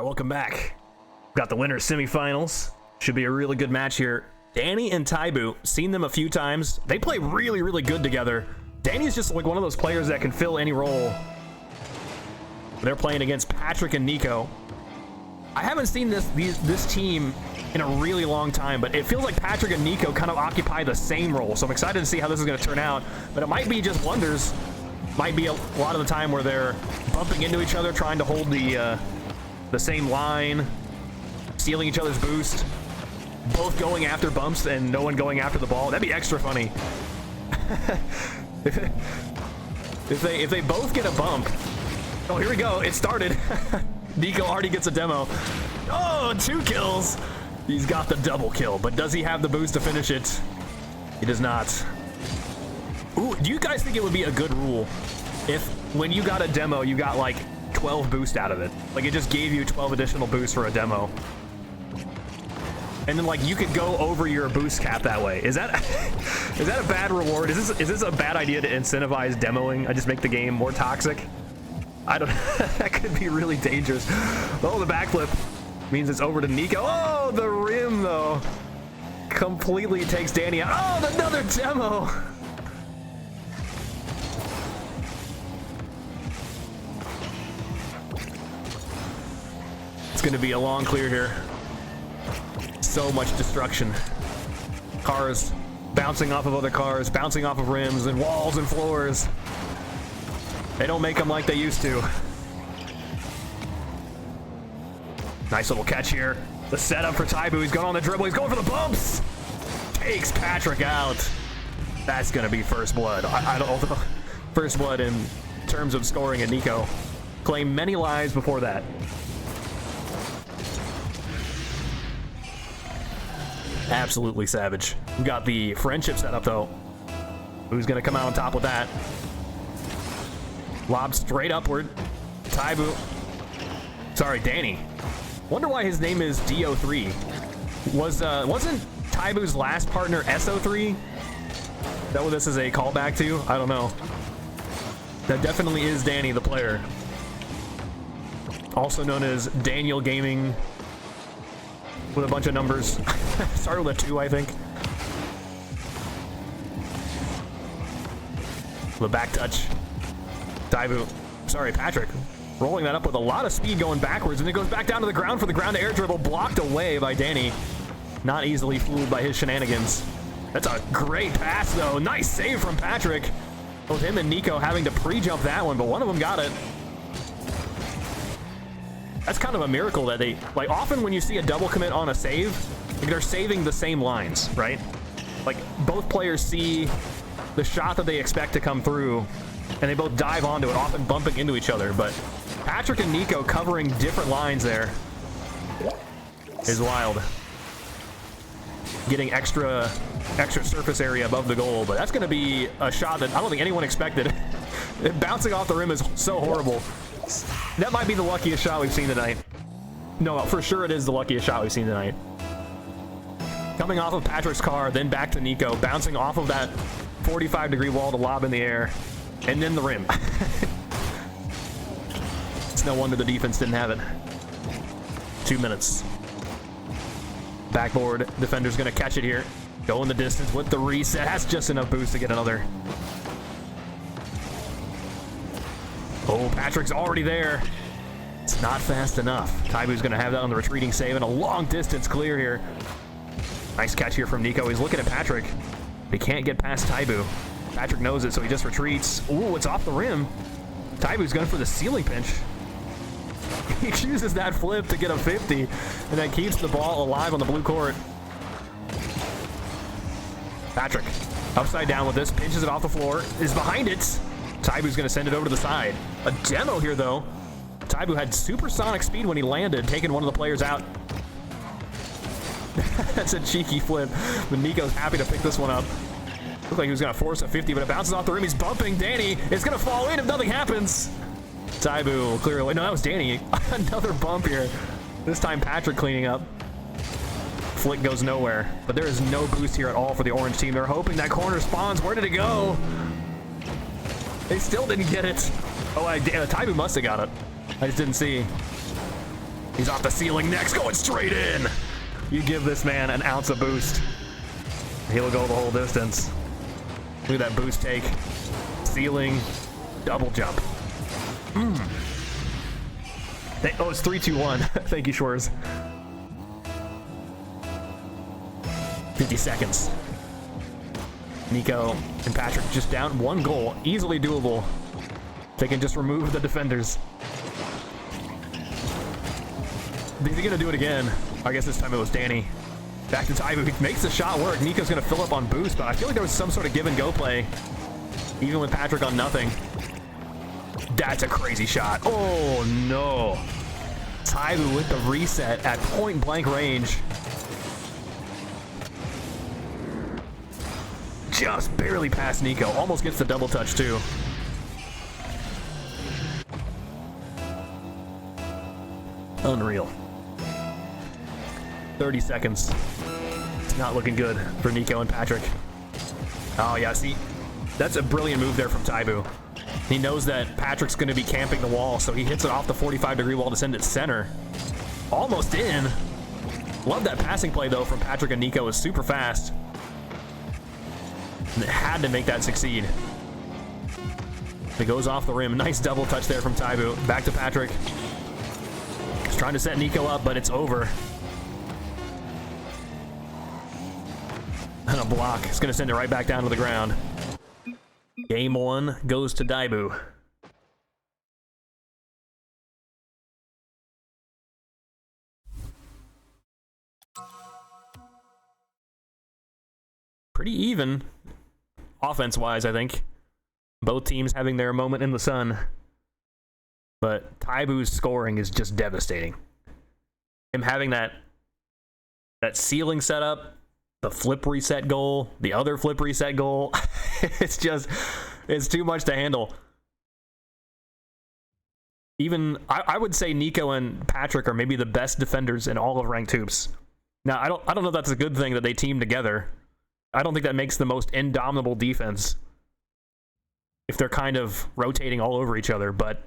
Alright, welcome back. Got the winners semifinals. Should be a really good match here. Danny and tybu, seen them a few times. They play really, really good together. Danny's just like one of those players that can fill any role. They're playing against Patrick and Nico. I haven't seen this team in a really long time, but it feels like Patrick and Nico kind of occupy the same role. So I'm excited to see how this is going to turn out. But it might be just wonders. Might be a lot of the time where they're bumping into each other, trying to hold the same line, stealing each other's boost, both going after bumps and no one going after the ball. That'd be extra funny. if they both get a bump. Oh, here we go. It started. Nico already gets a demo. Oh, 2 kills. He's got the double kill, but does he have the boost to finish it? He does not. Ooh, do you guys think it would be a good rule if when you got a demo, you got like 12 boost out of it? Like it just gave you 12 additional boosts for a demo. And then like you could go over your boost cap that way. Is that a bad reward? Is this a bad idea to incentivize demoing? I just make the game more toxic? I don't that could be really dangerous. Oh, the backflip means it's over to Nico. Oh, the rim though. Completely takes Danny out. Oh, another demo. It's gonna be a long clear here. So much destruction. Cars bouncing off of other cars, bouncing off of rims and walls and floors. They don't make them like they used to. Nice little catch here. The setup for tybu. He's going on the dribble. He's going for the bumps. Takes Patrick out. That's gonna be first blood. I don't know. First blood in terms of scoring, and Nico claimed many lives before that. Absolutely savage. We got the friendship setup though. Who's gonna come out on top with that? Lob straight upward. tybu. Sorry, Danny. Wonder why his name is DO3. Wasn't tybu's last partner SO3? Is that what this is a callback to? I don't know. That definitely is Danny, the player. Also known as Daniel Gaming with a bunch of numbers. Started with a 2, I think. The back touch. tybu. Sorry, Patrick. Rolling that up with a lot of speed going backwards, and it goes back down to the ground for the ground to air dribble, blocked away by Danny. Not easily fooled by his shenanigans. That's a great pass, though. Nice save from Patrick. Both him and Nico having to pre-jump that one, but one of them got it. That's kind of a miracle that they, like, often when you see a double commit on a save, like, they're saving the same lines, right? Like, both players see the shot that they expect to come through, and they both dive onto it, often bumping into each other, but Patrick and Nico covering different lines there is wild. Getting extra surface area above the goal, but that's going to be a shot that I don't think anyone expected. Bouncing off the rim is so horrible. That might be the luckiest shot we've seen tonight. No, for sure it is the luckiest shot we've seen tonight. Coming off of Patrick's car, then back to Nico, bouncing off of that 45-degree wall to lob in the air, and then the rim. It's no wonder the defense didn't have it. 2 minutes. Backboard defender's gonna catch it here. Go in the distance with the reset. That's just enough boost to get another. Oh, Patrick's already there. It's not fast enough. tybu's gonna have that on the retreating save, and a long distance clear here. Nice catch here from Nico. He's looking at Patrick. He can't get past tybu. Patrick knows it, so he just retreats. Ooh, it's off the rim. tybu's going for the ceiling pinch. He chooses that flip to get a 50, and that keeps the ball alive on the blue court. Patrick, upside down with this, pinches it off the floor, is behind it. tybu's going to send it over to the side. A demo here, though. tybu had supersonic speed when he landed, taking one of the players out. That's a cheeky flip, but Nico's happy to pick this one up. Looked like he was going to force a 50, but it bounces off the rim. He's bumping Danny. It's going to fall in if nothing happens. tybu will clear away. No, that was Danny. Another bump here. This time Patrick cleaning up. Flick goes nowhere, but there is no boost here at all for the orange team. They're hoping that corner spawns. Where did it go? They still didn't get it. Oh, tybu must have got it. I just didn't see. He's off the ceiling next, going straight in. You give this man an ounce of boost, he'll go the whole distance. Look at that boost take. Ceiling, double jump. Oh, it's 3, 2, 1. Thank you, Schwarz. 50 seconds. Nico and Patrick just down 1 goal. Easily doable. They can just remove the defenders. Is he gonna do it again? I guess this time it was Danny. Back to tybu. He makes the shot work. Nico's gonna fill up on boost, but I feel like there was some sort of give and go play, even with Patrick on nothing. That's a crazy shot. Oh no. tybu with the reset at point blank range. Just barely past Nico. Almost gets the double touch too. Unreal. 30 seconds. It's not looking good for Nico and Patrick. Oh yeah, see, that's a brilliant move there from tybu. He knows that Patrick's going to be camping the wall, so he hits it off the 45-degree wall to send it center. Almost in. Love that passing play though from Patrick and Nico. It was super fast. And it had to make that succeed. It goes off the rim. Nice double touch there from tybu. Back to Patrick. He's trying to set Nico up, but it's over. And a block. It's going to send it right back down to the ground. Game 1 goes to tybu. Pretty even, offense-wise, I think. Both teams having their moment in the sun. But tybu's scoring is just devastating. Him having that ceiling setup, the flip reset goal, the other flip reset goal, it's too much to handle. Even, I would say Nico and Patrick are maybe the best defenders in all of ranked hoops. Now, I don't know if that's a good thing that they team together. I don't think that makes the most indomitable defense if they're kind of rotating all over each other, but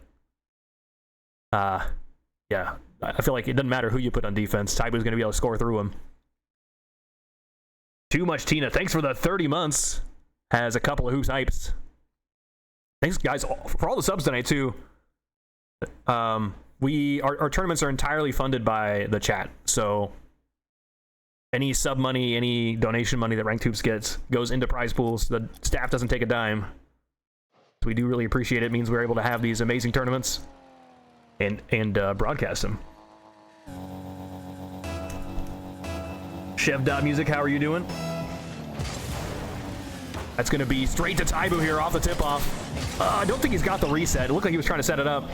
yeah, I feel like it doesn't matter who you put on defense. tybu's going to be able to score through him. Too much Tina. Thanks for the 30 months. Has a couple of hoops hypes. Thanks, guys, for all the subs tonight, too. Our tournaments are entirely funded by the chat, so any sub money, any donation money that Ranked Hoops gets goes into prize pools. The staff doesn't take a dime. So we do really appreciate it. It means we're able to have these amazing tournaments and broadcast them. Chef.music, how are you doing? That's going to be straight to tybu here off the tip-off. I don't think he's got the reset. It looked like he was trying to set it up.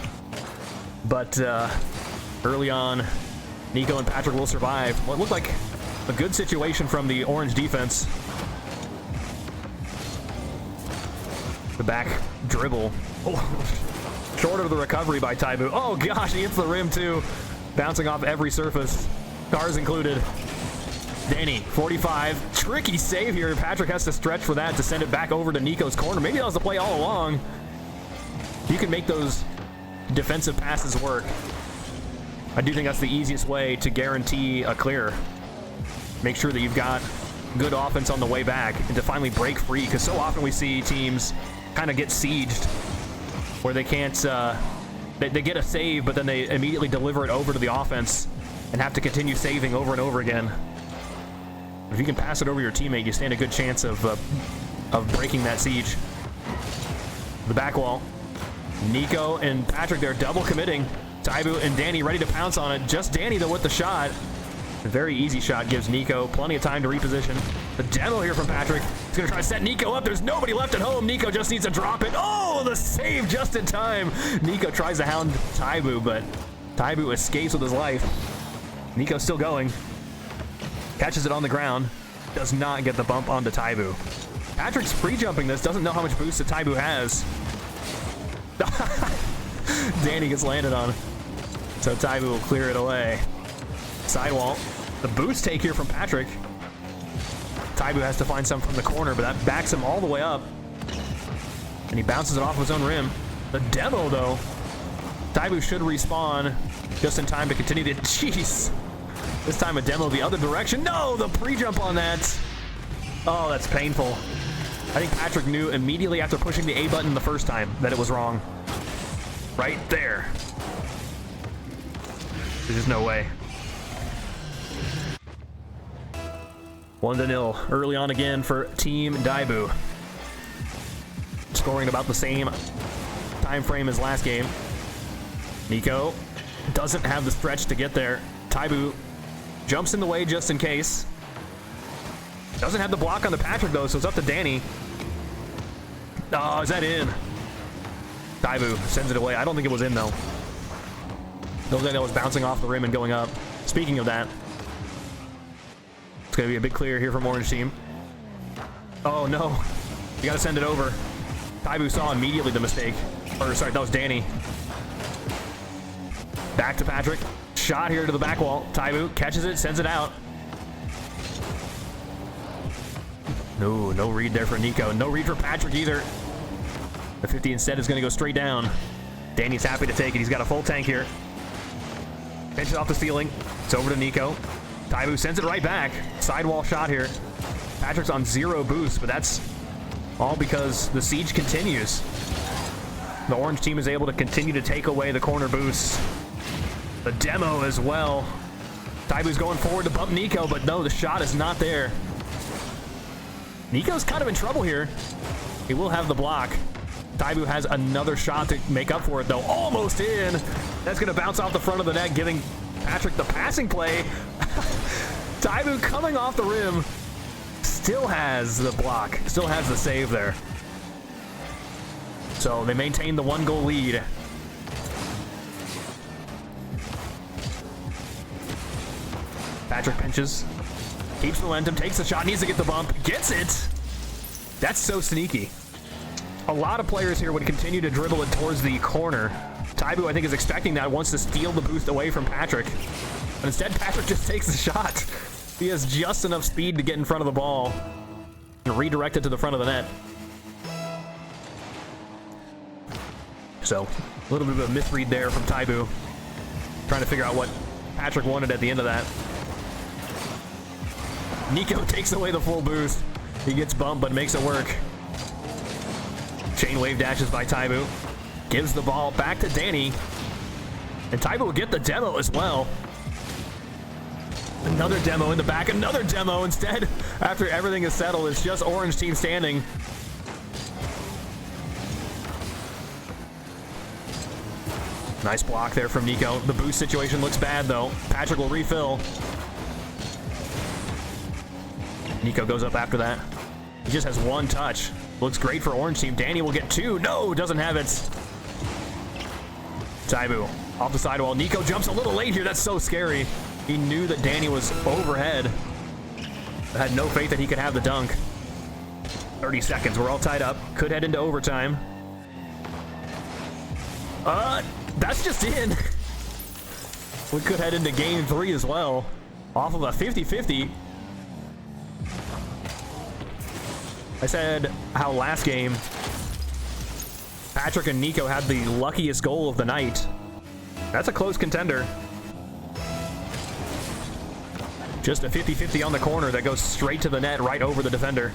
But early on, Nico and Patrick will survive. What looked like a good situation from the orange defense. The back dribble. Oh, short of the recovery by tybu. Oh gosh, he hits the rim too. Bouncing off every surface. Cars included. Danny, 45. Tricky save here. Patrick has to stretch for that to send it back over to Nico's corner. Maybe that was the play all along. You can make those defensive passes work. I do think that's the easiest way to guarantee a clear. Make sure that you've got good offense on the way back and to finally break free, because so often we see teams kind of get sieged where they can't, they get a save, but then they immediately deliver it over to the offense and have to continue saving over and over again. If you can pass it over your teammate, you stand a good chance of breaking that siege. The back wall. Nico and Patrick, they're double committing. tybu and Danny ready to pounce on it. Just Danny, though, with the shot. A very easy shot gives Nico plenty of time to reposition. The demo here from Patrick. He's going to try to set Nico up. There's nobody left at home. Nico just needs to drop it. Oh, the save just in time. Nico tries to hound tybu, but tybu escapes with his life. Nico's still going. Catches it on the ground. Does not get the bump onto tybu. Patrick's pre-jumping this. Doesn't know how much boost that tybu has. Danny gets landed on. So tybu will clear it away. Sidewall. The boost take here from Patrick. tybu has to find some from the corner, but that backs him all the way up. And he bounces it off of his own rim. The demo, though. tybu should respawn. just in time to continue to... Jeez. This time a demo the other direction. No, the pre-jump on that. Oh, that's painful. I think Patrick knew immediately after pushing the A button the first time that it was wrong. Right there. There's just no way. 1-0 early on again for Team tybu. Scoring about the same time frame as last game. Nico doesn't have the stretch to get there. tybu jumps in the way just in case. Doesn't have the block on the Patrick though, so it's up to Danny. Oh, is that in? tybu sends it away. I don't think it was in though. Looks like that was bouncing off the rim and going up. Speaking of that, it's going to be a big clear here from Orange Team. Oh no, you got to send it over. tybu saw immediately the mistake. Or sorry, that was Danny. Back to Patrick. Shot here to the back wall. tybu catches it, sends it out. No read there for Nico. No read for Patrick either. The 50 instead is going to go straight down. Danny's happy to take it. He's got a full tank here. Pinches off the ceiling. It's over to Nico. tybu sends it right back. Sidewall shot here. Patrick's on 0 boost, but that's all because the siege continues. The Orange Team is able to continue to take away the corner boosts. The demo as well. tybu's going forward to bump Nico, but no, the shot is not there. Nico's kind of in trouble here. He will have the block. tybu has another shot to make up for it, though. Almost in. That's going to bounce off the front of the net, giving Patrick the passing play. tybu coming off the rim. Still has the block. Still has the save there. So they maintain the 1-goal lead. Patrick pinches. Keeps momentum, takes the shot, needs to get the bump, gets it! That's so sneaky. A lot of players here would continue to dribble it towards the corner. tybu, I think, is expecting that, wants to steal the boost away from Patrick. But instead, Patrick just takes the shot. He has just enough speed to get in front of the ball and redirect it to the front of the net. So, a little bit of a misread there from tybu. Trying to figure out what Patrick wanted at the end of that. Nico takes away the full boost. He gets bumped, but makes it work. Chain wave dashes by tybu. Gives the ball back to Danny. And tybu will get the demo as well. Another demo in the back. Another demo instead. After everything is settled, it's just Orange Team standing. Nice block there from Nico. The boost situation looks bad, though. Patrick will refill. Nico goes up after that. He just has 1 touch. Looks great for Orange Team. Danny will get 2. No, doesn't have it. tybu off the sidewall. Nico jumps a little late here. That's so scary. He knew that Danny was overhead. Had no faith that he could have the dunk. 30 seconds. We're all tied up. Could head into overtime. That's just in. We could head into game 3 as well. Off of a 50-50. I said how last game Patrick and Nico had the luckiest goal of the night. That's a close contender. Just a 50-50 on the corner that goes straight to the net, right over the defender.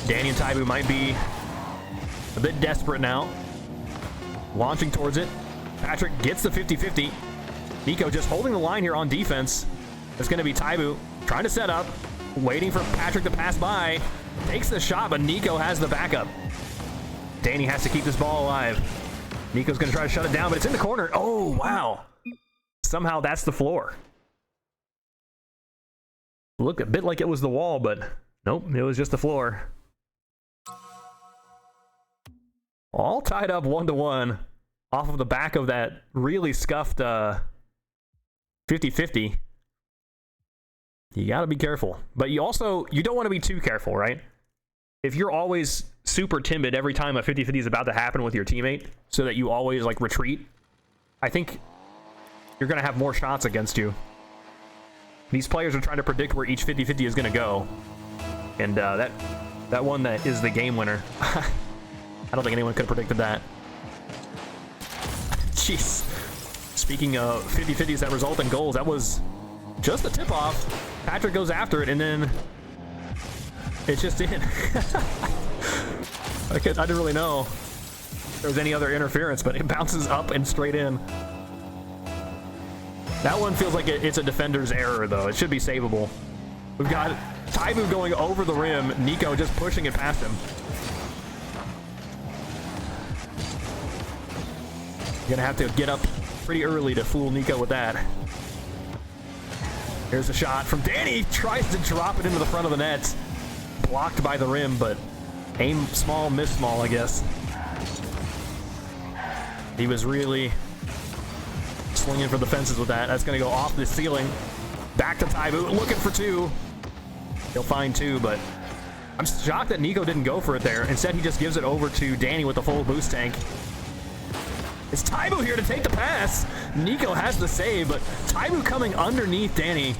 Danny and tybu might be a bit desperate now. Launching towards it. Patrick gets the 50-50. Nico just holding the line here on defense. It's going to be tybu trying to set up. Waiting for Patrick to pass by. Takes the shot, but Nico has the backup. Danny has to keep this ball alive. Nico's going to try to shut it down, but it's in the corner. Oh, wow. Somehow that's the floor. Looked a bit like it was the wall, but nope, it was just the floor. All tied up 1-1 off of the back of that really scuffed 50-50. You got to be careful. But you don't want to be too careful, right? If you're always super timid every time a 50-50 is about to happen with your teammate, so that you always like retreat, I think you're going to have more shots against you. These players are trying to predict where each 50-50 is going to go. And that one that is the game winner. I don't think anyone could have predicted that. Jeez. speaking of 50-50s that result in goals, that was just a tip-off. Patrick goes after it, and then it's just in. I didn't really know if there was any other interference, but it bounces up and straight in. That one feels like it's a defender's error, though. It should be savable. We've got tybu going over the rim, Nico just pushing it past him. Gonna have to get up pretty early to fool Nico with that. Here's a shot from Danny. Tries to drop it into the front of the net. Blocked by the rim, but aim small, miss small, I guess. He was really swinging for the fences with that. That's gonna go off the ceiling. Back to tybu, looking for two. He'll find two, but I'm shocked that Nico didn't go for it there. Instead, he just gives it over to Danny with the full boost tank. It's tybu here to take the pass. Nico has the save, but tybu coming underneath Danny.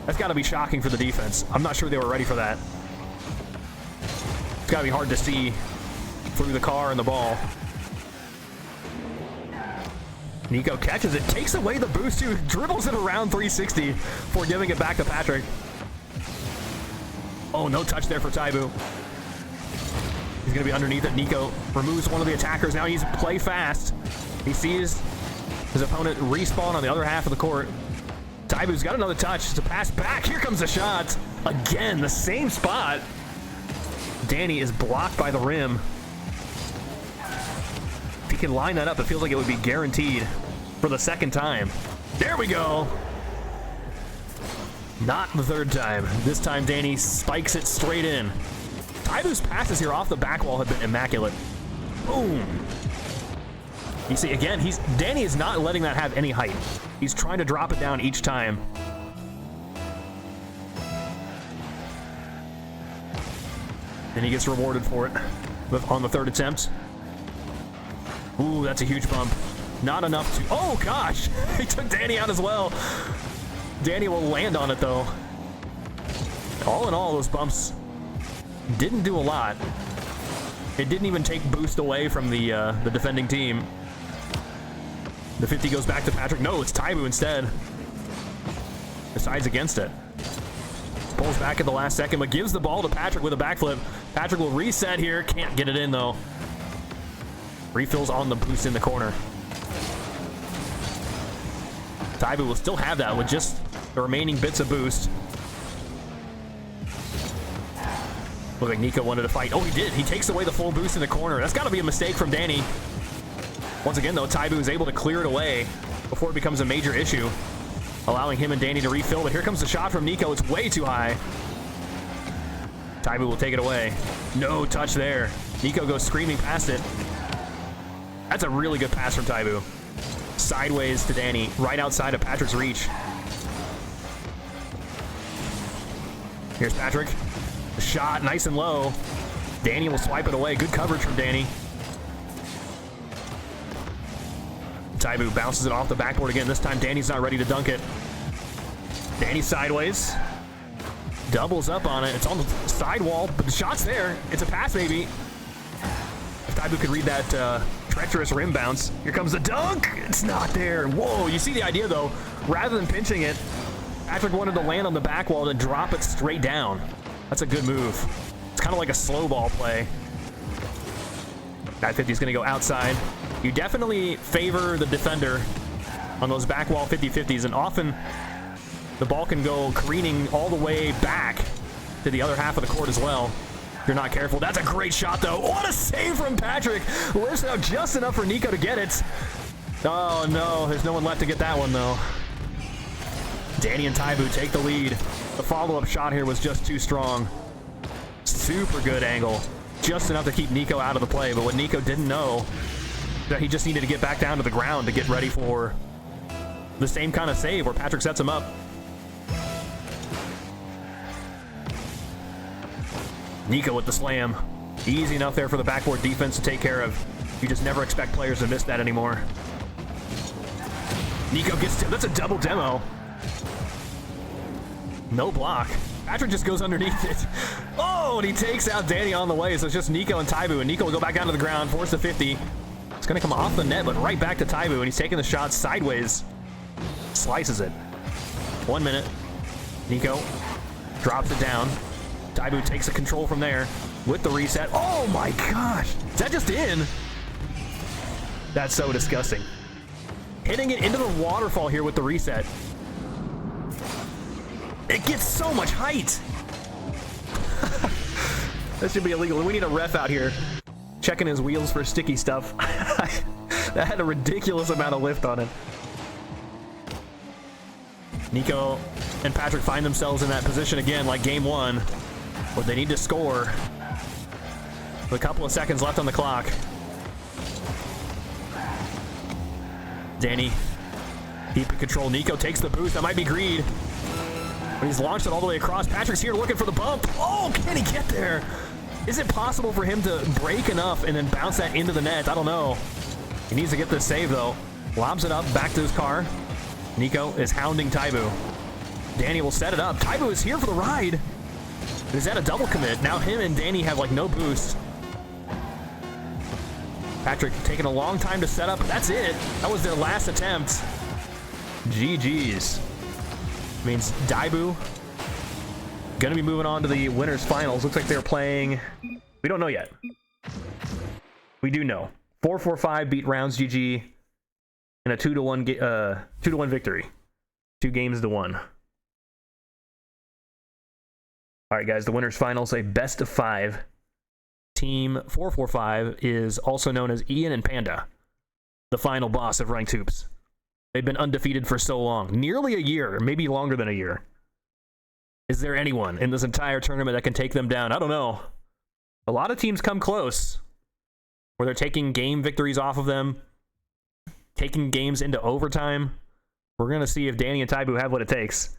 That's got to be shocking for the defense. I'm not sure they were ready for that. It's got to be hard to see through the car and the ball. Nico catches it, takes away the boost, too, dribbles it around 360 before giving it back to Patrick. Oh, no touch there for tybu. He's going to be underneath it. Nico removes one of the attackers. Now he's play fast. He sees his opponent respawn on the other half of the court. tybu's got another touch. It's a pass back. Here comes the shot. Again, the same spot. Danny is blocked by the rim. If he can line that up, it feels like it would be guaranteed for the second time. There we go. Not the third time. This time, Danny spikes it straight in. tybu's passes here off the back wall have been immaculate. Boom. You see, again, Danny is not letting that have any height. He's trying to drop it down each time. And he gets rewarded for it on the third attempt. Ooh, that's a huge bump. Not enough to... Oh, gosh! He took Danny out as well. Danny will land on it, though. All in all, those bumps didn't do a lot. It didn't even take boost away from the defending team. The 50 goes back to Patrick. No, it's tybu instead. Decides against it. Pulls back at the last second, but gives the ball to Patrick with a backflip. Patrick will reset here. Can't get it in, though. Refills on the boost in the corner. tybu will still have that with just the remaining bits of boost. Looked like Nico wanted to fight. Oh, he did. He takes away the full boost in the corner. That's got to be a mistake from Danny. Once again, though, tybu is able to clear it away before it becomes a major issue, allowing him and Danny to refill. But here comes the shot from Nico. It's way too high. tybu will take it away. No touch there. Nico goes screaming past it. That's a really good pass from tybu. Sideways to Danny, right outside of Patrick's reach. Here's Patrick. The shot, nice and low. Danny will swipe it away. Good coverage from Danny. tybu bounces it off the backboard again. This time, Danny's not ready to dunk it. Danny sideways. Doubles up on it. It's on the sidewall, but the shot's there. It's a pass, maybe. If tybu could read that treacherous rim bounce. Here comes the dunk. It's not there. Whoa, you see the idea, though. Rather than pinching it, Patrick wanted to land on the back wall and drop it straight down. That's a good move. It's kind of like a slow ball play. That 50 is going to go outside. You definitely favor the defender on those back wall 50-50s, and often the ball can go careening all the way back to the other half of the court as well. If you're not careful. That's a great shot, though. What a save from Patrick. Lifts out just enough for Nico to get it. Oh, no. There's no one left to get that one, though. Danny and tybu take the lead. The follow-up shot here was just too strong. Super good angle. Just enough to keep Nico out of the play, but what Nico didn't know, that he just needed to get back down to the ground to get ready for the same kind of save where Patrick sets him up. Nico with the slam. Easy enough there for the backboard defense to take care of. You just never expect players to miss that anymore. Nico gets to, that's a double demo. No block. Patrick just goes underneath it. Oh, and he takes out Danny on the way, so it's just Nico and tybu, and Nico will go back down to the ground, force the 50. It's going to come off the net, but right back to tybu, and he's taking the shot sideways. Slices it. 1 minute. Nico drops it down. tybu takes the control from there with the reset. Oh my gosh! Is that just in? That's so disgusting. Hitting it into the waterfall here with the reset. It gets so much height. That should be illegal. We need a ref out here checking his wheels for sticky stuff. That had a ridiculous amount of lift on it. Nico and Patrick find themselves in that position again, like game one, where they need to score with a couple of seconds left on the clock. Danny keeping control. Nico takes the boost. That might be greed. But he's launched it all the way across. Patrick's here looking for the bump. Oh, can he get there? Is it possible for him to break enough and then bounce that into the net? I don't know. He needs to get this save, though. Lobs it up back to his car. Nico is hounding tybu. Danny will set it up. tybu is here for the ride. Is that a double commit? Now him and Danny have, like, no boost. Patrick taking a long time to set up. That's it. That was their last attempt. GG's. Means tybu gonna be moving on to the winners finals. Looks like they're playing, we don't know yet. We do know 4-4-5 beat Rounds GG in a 2-1 victory, 2 games to 1. All right guys, the winners finals, a best of 5. Team 4-4-5 is also known as Ian and Panda, the final boss of Ranked Hoops. They've been undefeated for so long. Nearly a year, maybe longer than a year. Is there anyone in this entire tournament that can take them down? I don't know. A lot of teams come close, where they're taking game victories off of them, taking games into overtime. We're going to see if Danny and tybu have what it takes.